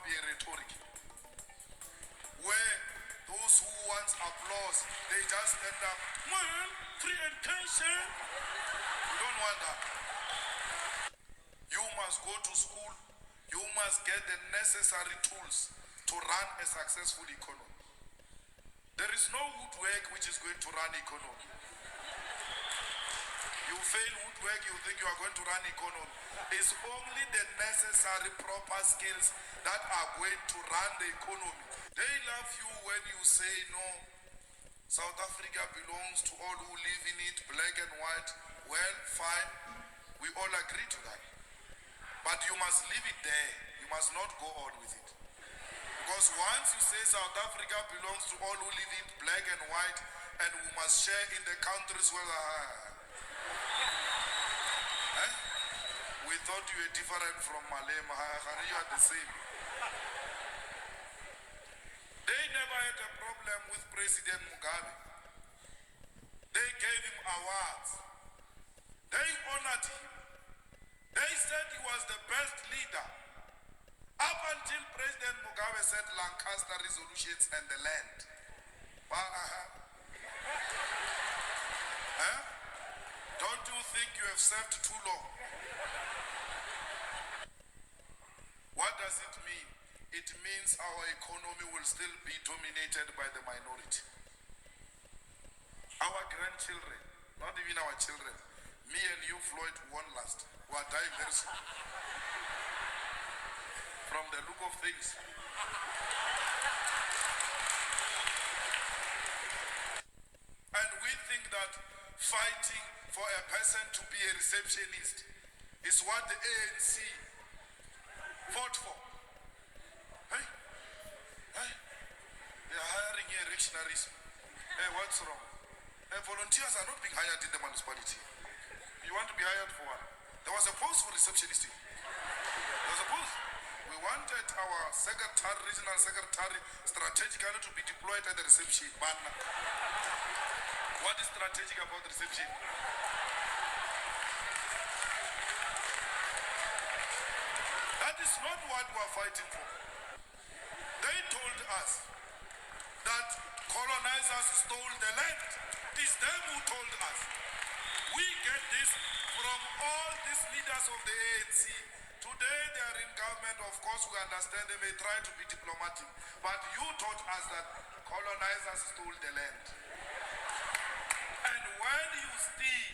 be a rhetoric where those who want applause, they just end up, man, free education. We don't want that. You must go to school. You must get the necessary tools to run a successful economy. There is no woodwork which is going to run economy. You fail woodwork, you think you are going to run economy. It's only the necessary proper skills that are going to run the economy. They love you when you say no. South Africa belongs to all who live in it, black and white. Well, fine. We all agree to that. But you must leave it there. You must not go on with it. Because once you say South Africa belongs to all who live in it, black and white, and we must share in the countries where we thought you were different from Malema. You are the same. They never had a problem with President Mugabe. They gave him awards. They honored him. They said he was the best leader. Up until President Mugabe said Lancaster resolutions and the land. Don't you think you have served too long? What does it mean? It means our economy will still be dominated by the minority. Our grandchildren, not even our children, me and you, Floyd, won't last. We are dying very soon. From the look of things. And we think that fighting for a person to be a receptionist is what the ANC fought for. Hey? They are hiring here reactionaries. Hey, what's wrong? Hey, volunteers are not being hired in the municipality. You want to be hired for what? There was a post for receptionist. There was a post. We wanted our secretary, regional secretary, strategically to be deployed at the reception. But what is strategic about the reception? That is not what we are fighting for. They told us that colonizers stole the land. It is them who told us. We get this from all these leaders of the ANC. Today they are in government, of course we understand they may try to be diplomatic. But you taught us that colonizers stole the land. And when you steal,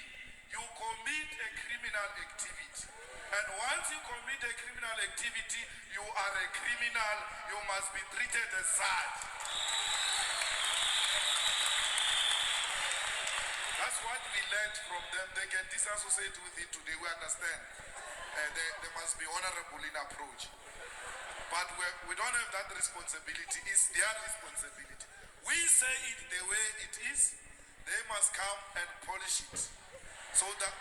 you commit a criminal activity. And once you commit a criminal activity, you are a criminal, you must be treated as such. That's what we learned from them. They can disassociate with it today, we understand. They must be honorable in approach. But we don't have that responsibility. It's their responsibility. We say it the way it is. They must come and polish it. So that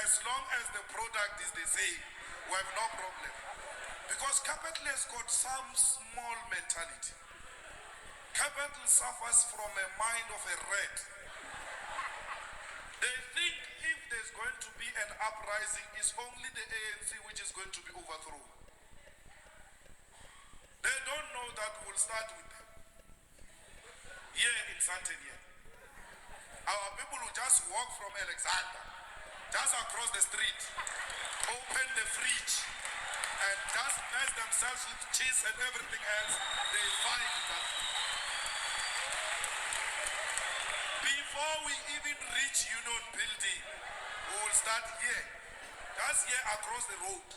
as long as the product is the same, we have no problem. Because capital has got some small mentality. Capital suffers from a mind of a rat. They think if there's going to be an uprising, it's only the ANC which is going to be overthrown. They don't know that we'll start with them. Here in Santenia. Our people will just walk from Alexander, just across the street, open the fridge, and just mess themselves with cheese and everything else. They find that. Before we even reach Union Building, we will start here, just here across the road.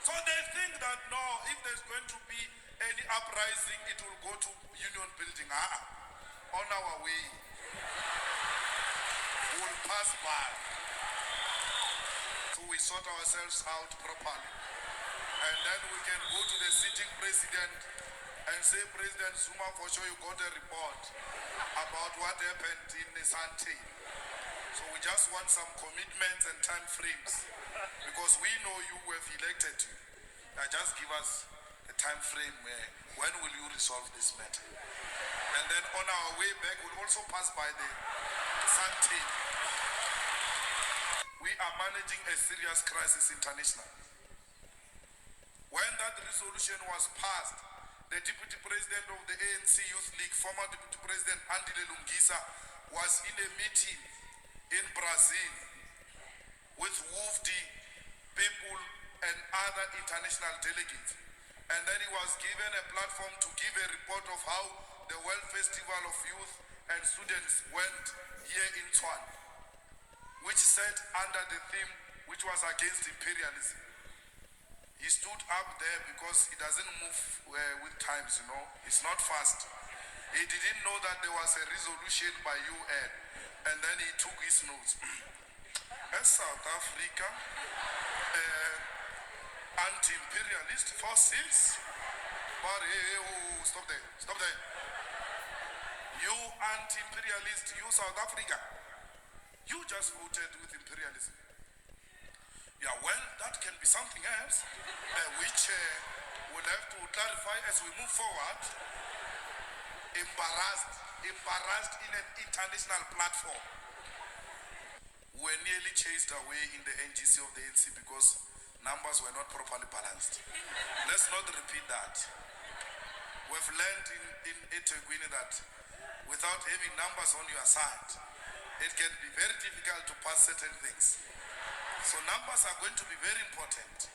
So they think that no, if there's going to be any uprising, it will go to Union Building. On our way, we will pass by. So we sort ourselves out properly. And then we can go to the sitting president and say, President Zuma, for sure you got a report about what happened in Nisante. So we just want some commitments and time frames. Because we know you have elected you. Now just give us a time frame where, when will you resolve this matter? And then on our way back, we'll also pass by the Sante. We are managing a serious crisis international. When that resolution was passed, the Deputy President of the ANC Youth League, former Deputy President Andile Lungisa, was in a meeting in Brazil with WUFD people and other international delegates. And then he was given a platform to give a report of how the World Festival of Youth and Students went here in Tshwane, which sat under the theme which was against imperialism. He stood up there because he doesn't move with times, you know. It's not fast. He didn't know that there was a resolution by UN, and then he took his notes. As South Africa, anti-imperialist forces, but stop there, stop there. You anti-imperialist, you South Africa, you just voted with imperialism. Yeah, well, that can be something else, which we'll have to clarify as we move forward. Embarrassed in an international platform. We're nearly chased away in the NGC of the ANC because numbers were not properly balanced. Let's not repeat that. We've learned in eThekwini that without having numbers on your side, it can be very difficult to pass certain things. So numbers are going to be very important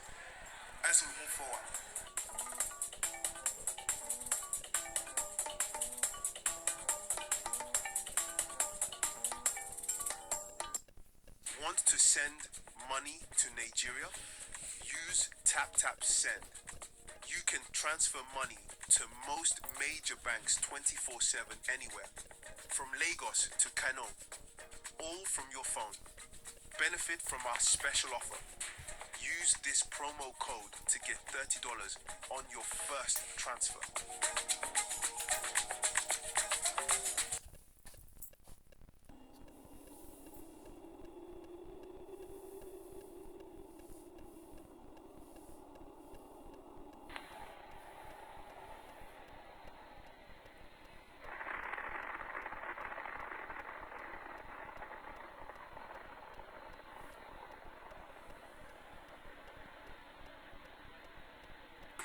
as we move forward. Want to send money to Nigeria? Use Tap Send. You can transfer money to most major banks 24/7 anywhere, from Lagos to Kano, all from your phone. Benefit from our special offer. Use this promo code to get $30 on your first transfer.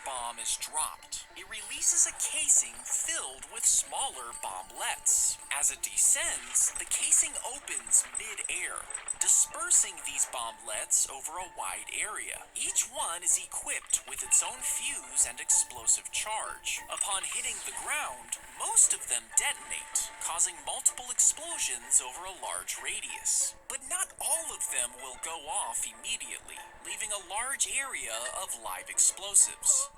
Bomb is dropped. It releases a casing filled with smaller bomblets. As it descends, the casing opens mid-air, dispersing these bomblets over a wide area. Each one is equipped with its own fuse and explosive charge. Upon hitting the ground, most of them detonate, causing multiple explosions over a large radius. But not all of them will go off immediately, leaving a large area of live explosives.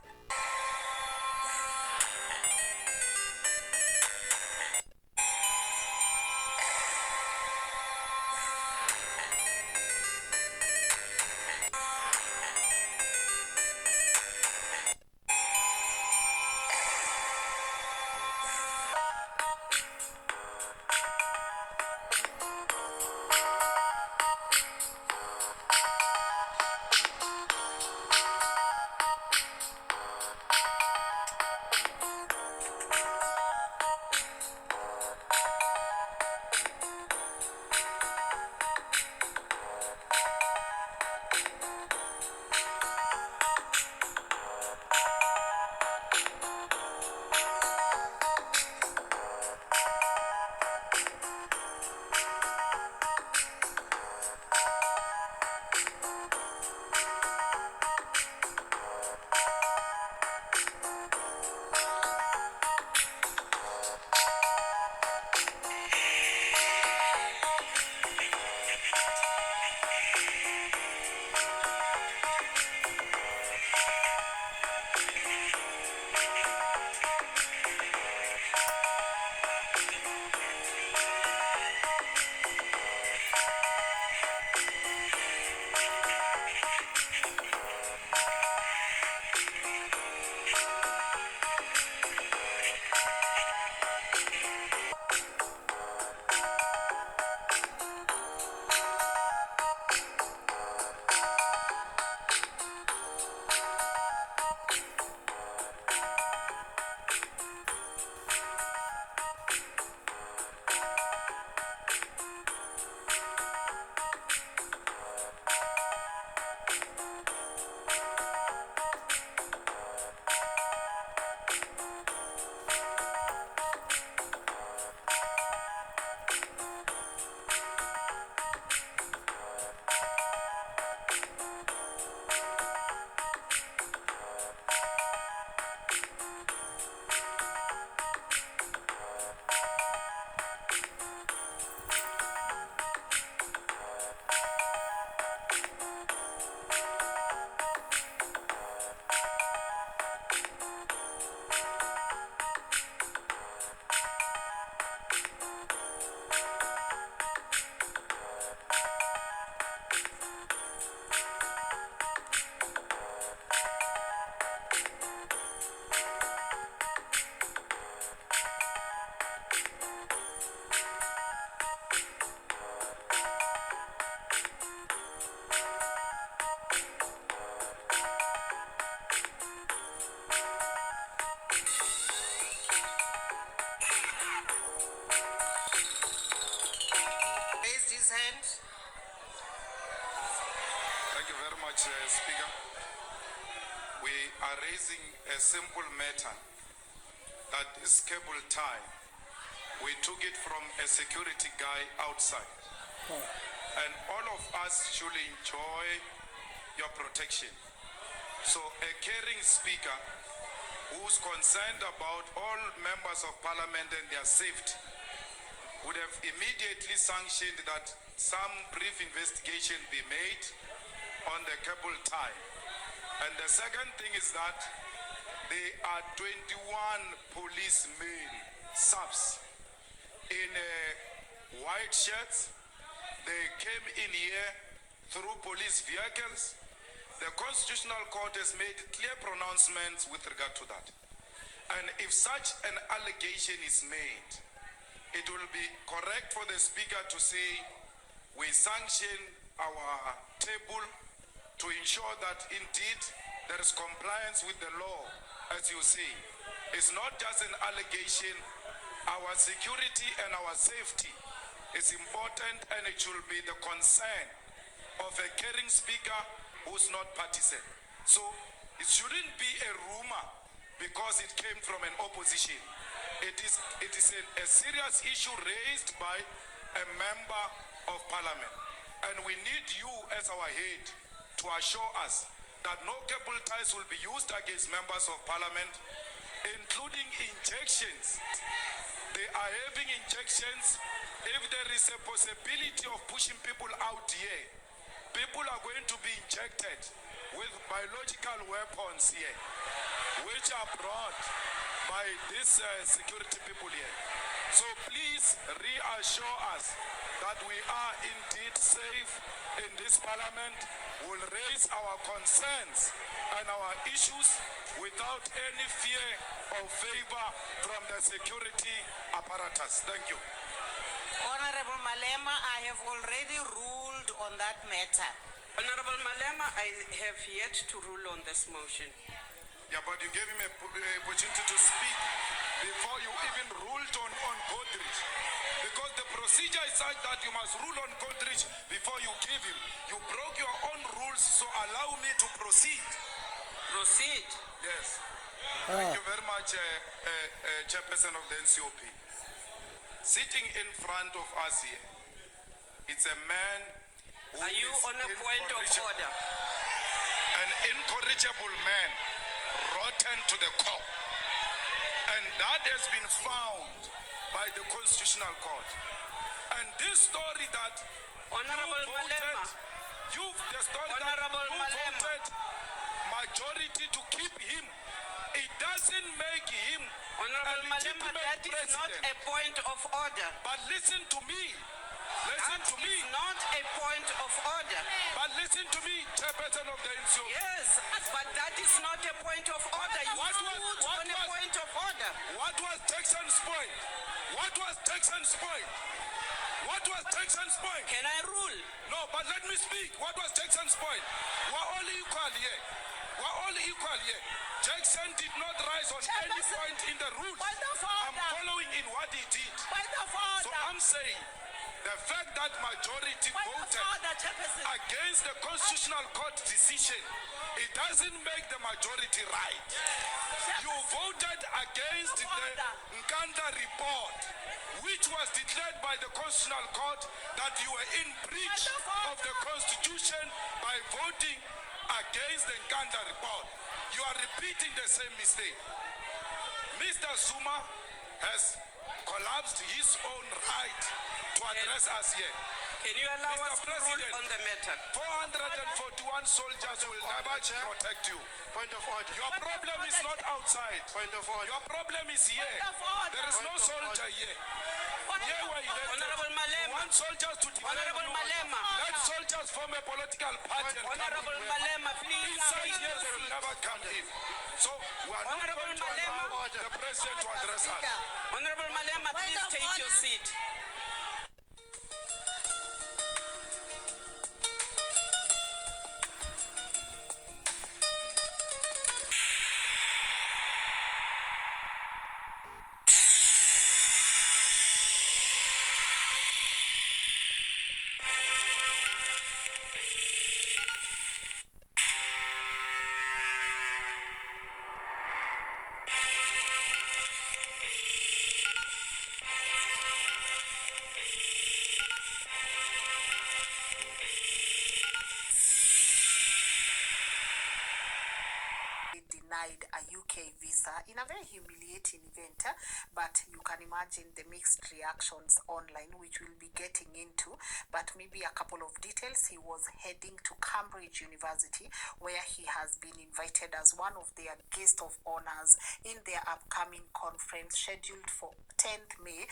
Speaker. We are raising a simple matter that this cable tie, we took it from a security guy outside. And all of us should enjoy your protection. So a caring speaker who's concerned about all members of parliament and their safety would have immediately sanctioned that some brief investigation be made on the cable tie. And the second thing is that there are 21 policemen, subs, in white shirts. They came in here through police vehicles. The Constitutional Court has made clear pronouncements with regard to that. And if such an allegation is made, it will be correct for the Speaker to say, we sanction our table to ensure that indeed there is compliance with the law, as you say. It's not just an allegation. Our security and our safety is important, and it should be the concern of a caring speaker who's not partisan. So it shouldn't be a rumor because it came from an opposition. It is a serious issue raised by a member of parliament. And we need you as our head to assure us that no cable ties will be used against members of parliament, including injections. They are having injections. If there is a possibility of pushing people out here, people are going to be injected with biological weapons here, which are brought by these security people here. So please reassure us that we are indeed safe in this parliament. We'll raise our concerns and our issues without any fear or favor from the security apparatus. Thank you. Honorable Malema, I have already ruled on that matter. Honorable Malema, I have yet to rule on this motion. Yeah, but you gave him a opportunity to speak before you even ruled on Godrich. Because the procedure is such that you must rule on Godrich before you give him. You broke your own rules, so allow me to proceed. Proceed. Yes. Thank you very much, Chairperson of the NCOP. Sitting in front of us here, it's a man who Are you is on a point of order? an incorrigible man, rotten to the core. And that has been found by the Constitutional Court. And this story that Honorable Malema. Honorable Malema. voted majority to keep him, it doesn't make him Honorable a Malema, legitimate that is not president. a point of order. But listen to me. Listen That to me. is not a point of order. But listen to me, Chairperson of the NCOP. Yes, but that is not a point of order. You ruled on a point of order. What was Texan's point? What was Texan's point? What was Texan's point? Can I rule? No, but let me speak. What was Jackson's point? We're all equal here. We're all equal here. Jackson did not rise on any point in the rules. Point of I'm order. following in what he did. Point of So order. I'm saying the fact that majority Point of voted order, Chairperson. against the Constitutional Court decision, it doesn't make the majority right. You voted against the Nkanda report, which was declared by the Constitutional Court that you were in breach of the Constitution by voting against the Nkanda report. You are repeating the same mistake. Mr. Zuma has collapsed his own right to address us here. Can you allow Mr. us to rule President, on the matter? 441 soldiers will never protect you. Point of order. Your problem is not outside. Point of order. Your problem is here. Point of order. There is no Point of soldier order. here. Point Here of we're elected. Honorable You Malema. want soldiers to defend Honorable you. Malema. Let soldiers form a political party. and come Honorable in. Malema, please Inside take here your they will seat. never come in. So we are not Honorable going to Malema. allow the president to address us. Honorable Malema, Point please of take your order. seat. UK visa in a very humiliating event, but you can imagine the mixed reactions online, which we'll be getting into. But maybe a couple of details. He was heading to Cambridge University, where he has been invited as one of their guest of honors in their upcoming conference scheduled for 10th May,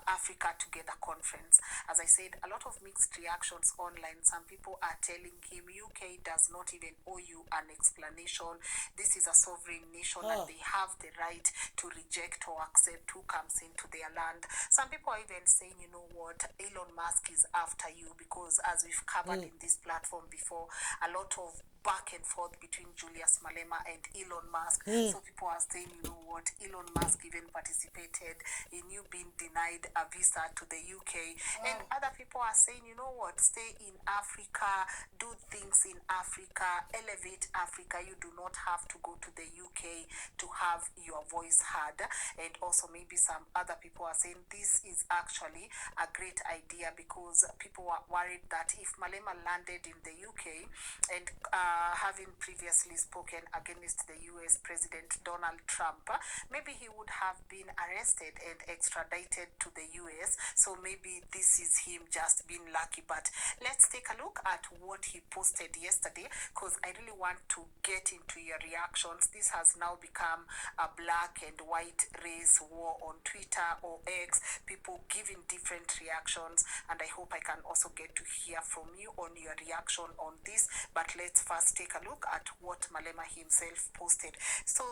Africa Together Conference. As I said, a lot of mixed reactions online. Some people are telling him UK does not even owe you an explanation. This is a sovereign nation and they have the right to reject or accept who comes into their land. Some people are even saying, you know what, Elon Musk is after you, because as we've covered in this platform before, a lot of back and forth between Julius Malema and Elon Musk. So people are saying, you know what, Elon Musk even participated in you being denied a visa to the UK. And other people are saying, you know what, stay in Africa, do things in Africa, elevate Africa. You do not have to go to the UK to have your voice heard. And also maybe some other people are saying this is actually a great idea, because people were worried that if Malema landed in the UK and having previously spoken against the US President Donald Trump, maybe he would have been arrested and extradited to the US. So maybe this is him just being lucky. But let's take a look at what he posted yesterday, because I really want to get into your reactions. This has now become a black and white race war on Twitter or X, people giving different reactions, and I hope I can also get to hear from you on your reaction on this. But let's first take a look at what Malema himself posted. So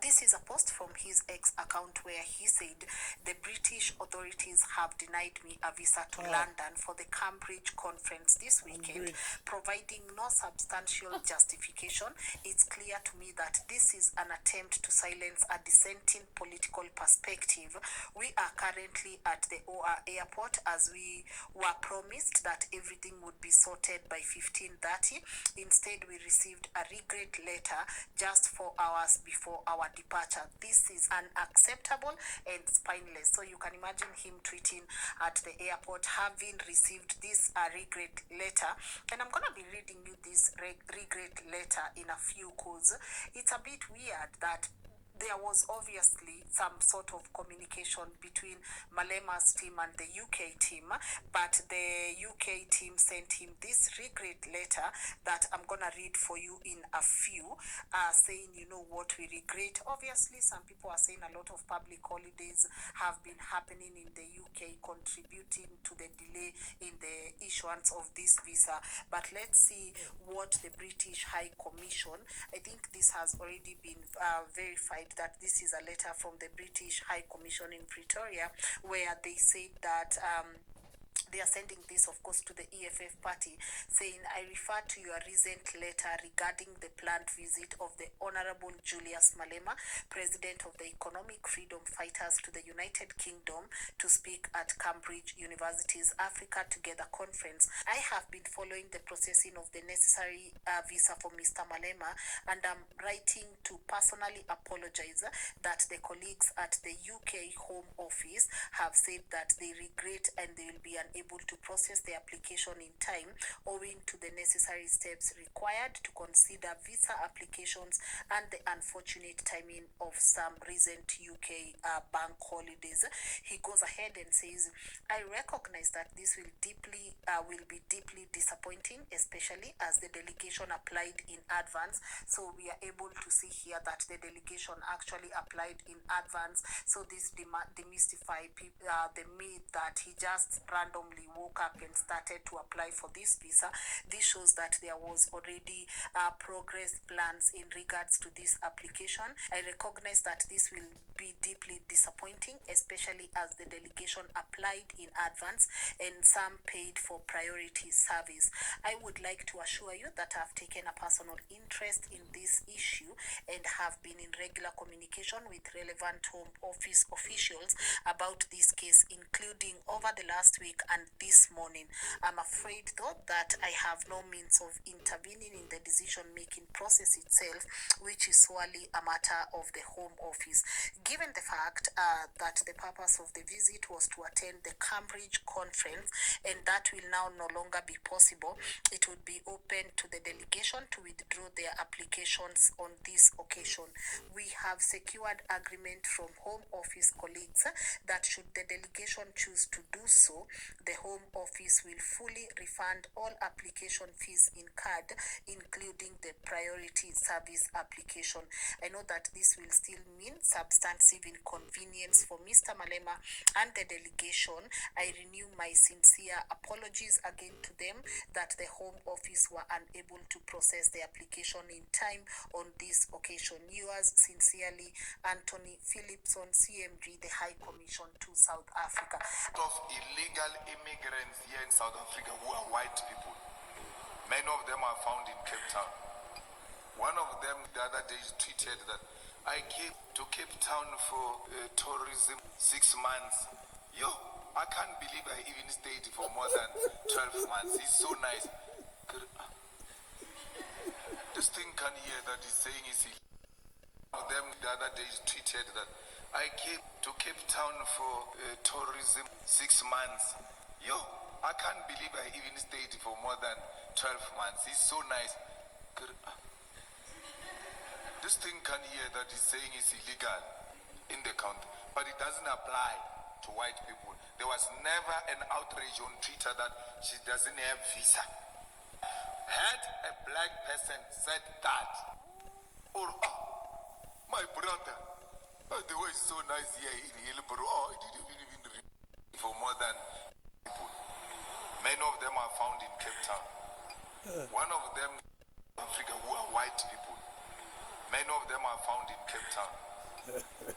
this is a post from his X account where he said, the British authorities have denied me a visa to London for the Cambridge conference this weekend, providing no substantial justification. It's clear to me that this is an attempt to silence a dissenting political perspective. We are currently at the OR airport, as we were promised that everything would be sorted by 15:30. Instead, we received a regret letter just 4 hours before our departure. This is unacceptable and spineless. So you can imagine him tweeting at the airport, having received this regret letter. And I'm going to be reading you this regret letter in a few, because it's a bit weird that there was obviously some sort of communication between Malema's team and the UK team, but the UK team sent him this regret letter that I'm gonna read for you in a few, saying, you know what, we regret. Obviously, some people are saying a lot of public holidays have been happening in the UK, contributing to the delay in the issuance of this visa. But let's see what the British High Commission, I think this has already been verified, that this is a letter from the British High Commission in Pretoria, where they said that they are sending this, of course, to the EFF party, saying, I refer to your recent letter regarding the planned visit of the Honorable Julius Malema, President of the Economic Freedom Fighters, to the United Kingdom to speak at Cambridge University's Africa Together Conference. I have been following the processing of the necessary visa for Mr. Malema, and I'm writing to personally apologize that the colleagues at the UK Home Office have said that they regret and they will be unable to process the application in time, owing to the necessary steps required to consider visa applications and the unfortunate timing of some recent UK bank holidays. He goes ahead and says, I recognize that this will be deeply disappointing, especially as the delegation applied in advance. So we are able to see here that the delegation actually applied in advance. So this demystify the myth that he just randomly woke up and started to apply for this visa. This shows that there was already progress plans in regards to this application. I recognize that this will be deeply disappointing, especially as the delegation applied in advance and some paid for priority service. I would like to assure you that I've taken a personal interest in this issue and have been in regular communication with relevant Home Office officials about this case, including over the last week and this morning. I'm afraid though that I have no means of intervening in the decision-making process itself, which is solely a matter of the Home Office. Given the fact that the purpose of the visit was to attend the Cambridge conference, and that will now no longer be possible, it would be open to the delegation to withdraw their applications on this occasion. We have secured agreement from Home Office colleagues that should the delegation choose to do so, the Home Office will fully refund all application fees incurred, including the priority service application. I know that this will still mean substantive inconvenience for Mr. Malema and the delegation. I renew my sincere apologies again to them that the Home Office were unable to process the application in time on this occasion. Yours sincerely, Anthony Phillipson, CMG, the High Commission to South Africa. Of illegal immigrants here in South Africa who are white people. Many of them are found in Cape Town. One of them the other day tweeted that I came to Cape Town for tourism 6 months. Yo, I can't believe I even stayed for more than 12 months. It's so nice. This thing can hear that he's saying is illegal. One of them the other day tweeted that I came to Cape Town for tourism 6 months. Yo, I can't believe I even stayed for more than 12 months. It's so nice. This thing can hear that he's saying is illegal in the country, but it doesn't apply to white people. There was never an outrage on Twitter that she doesn't have visa. Had a black person said that, or my brother, the way is so nice here in Hillborough, I didn't even read for more than people. Many of them are found in Cape Town. One of them, Africa, who are white people. Many of them are found in Cape Town.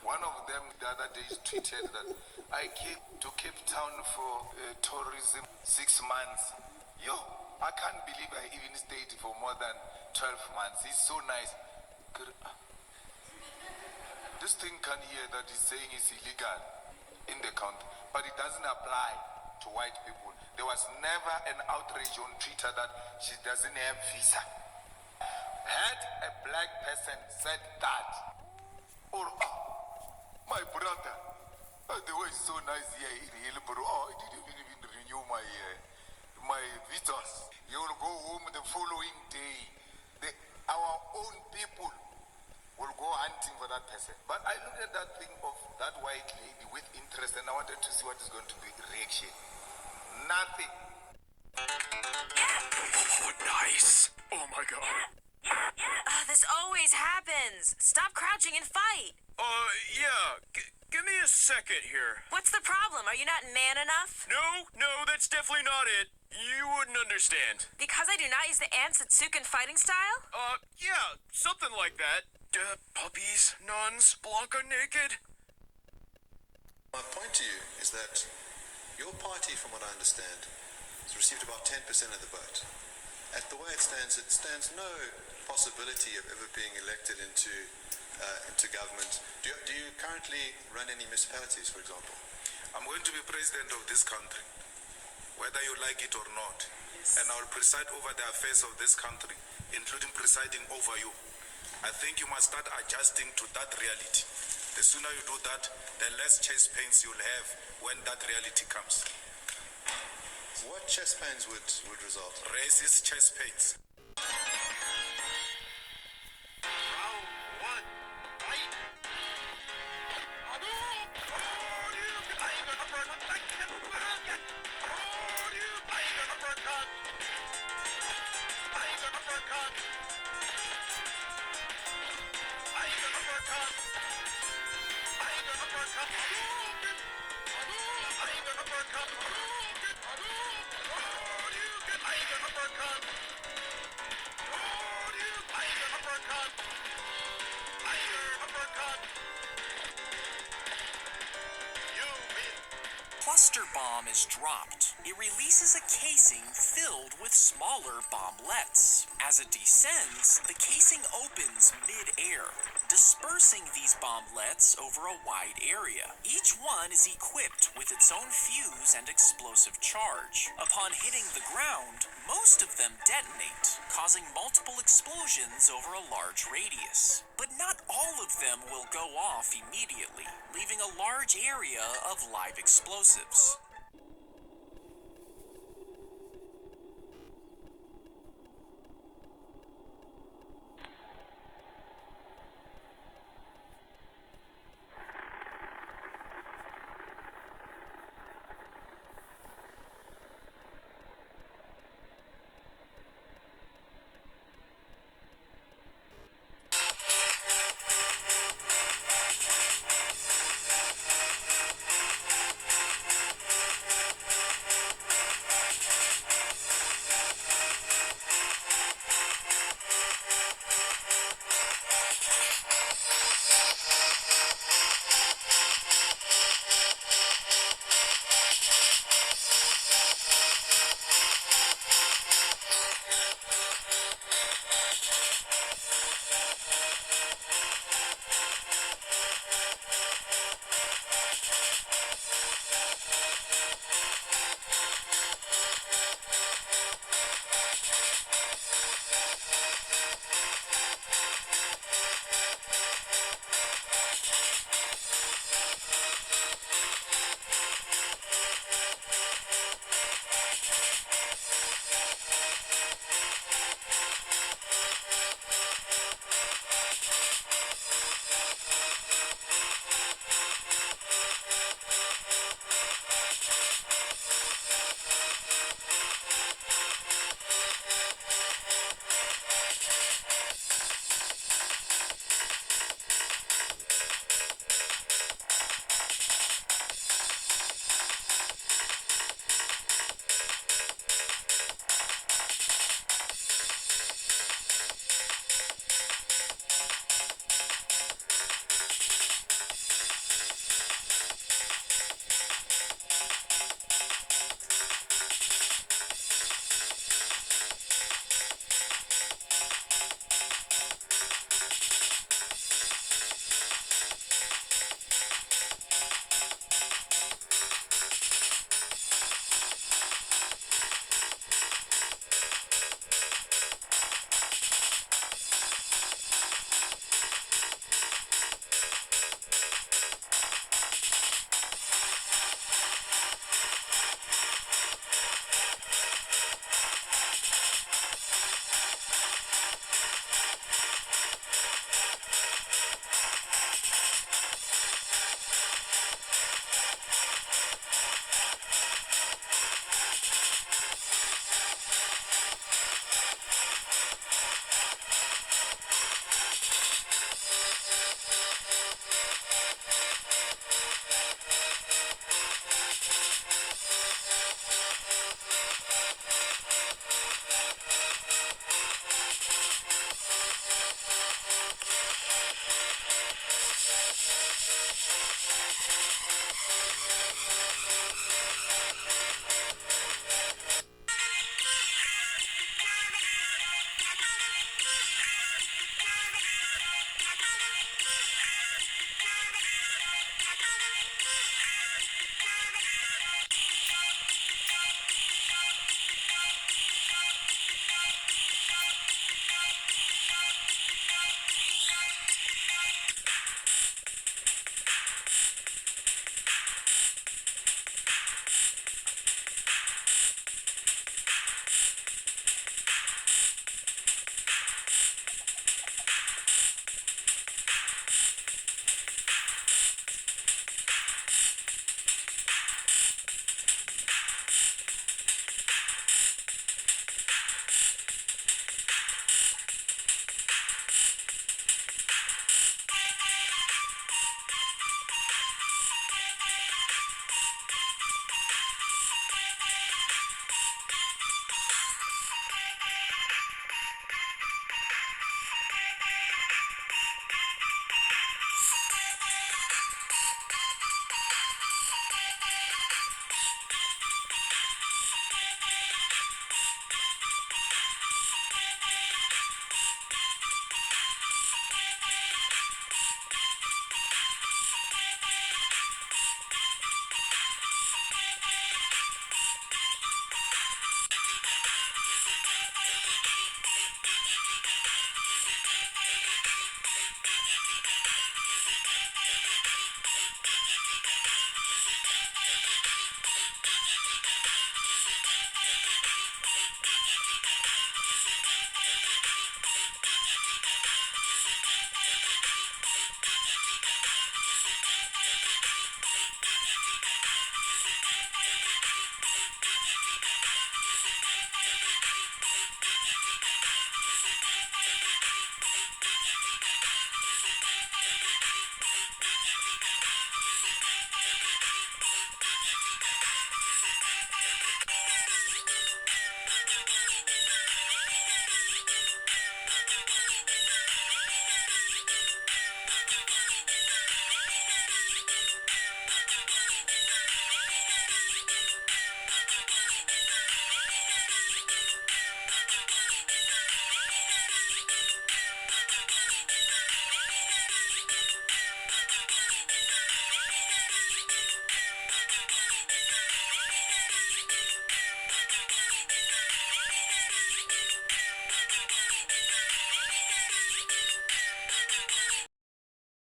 One of them the other day tweeted that I came to Cape Town for tourism 6 months. Yo, I can't believe I even stayed for more than 12 months. It's so nice. This thing can hear that he's saying is illegal in the country, but it doesn't apply to white people. There was never an outrage on Twitter that she doesn't have visa. Had a black person said that, or my brother, the way is so nice here in Hillborough, I didn't even renew my visas. You will go home the following day. Our own people will go hunting for that person. But I looked at that thing of that white lady with interest, and I wanted to see what is going to be the reaction. Nothing. Oh, nice. Oh my god. This always happens. Stop crouching and fight. Yeah. Give me a second here. What's the problem? Are you not man enough? No, that's definitely not it. You wouldn't understand. Because I do not use the Ansatsuken fighting style? Yeah, something like that. Puppies, nuns, Blanca naked. My point to you is that your party, from what I understand, has received about 10% of the vote. At the way it stands no possibility of ever being elected into government. Do you currently run any municipalities, for example? I'm going to be president of this country, whether you like it or not. Yes. And I will preside over the affairs of this country, including presiding over you. I think you must start adjusting to that reality. The sooner you do that, the less chest pains you'll have when that reality comes. What chest pains would result? Racist chest pains. Cluster bomb is dropped. it releases a casing filled with smaller bomblets. As it descends, the casing opens mid-air, dispersing these bomblets over a wide area. Each one is equipped with its own fuse and explosive charge. Upon hitting the ground, most of them detonate, causing multiple explosions over a large radius. But not all of them will go off immediately, leaving a large area of live explosives.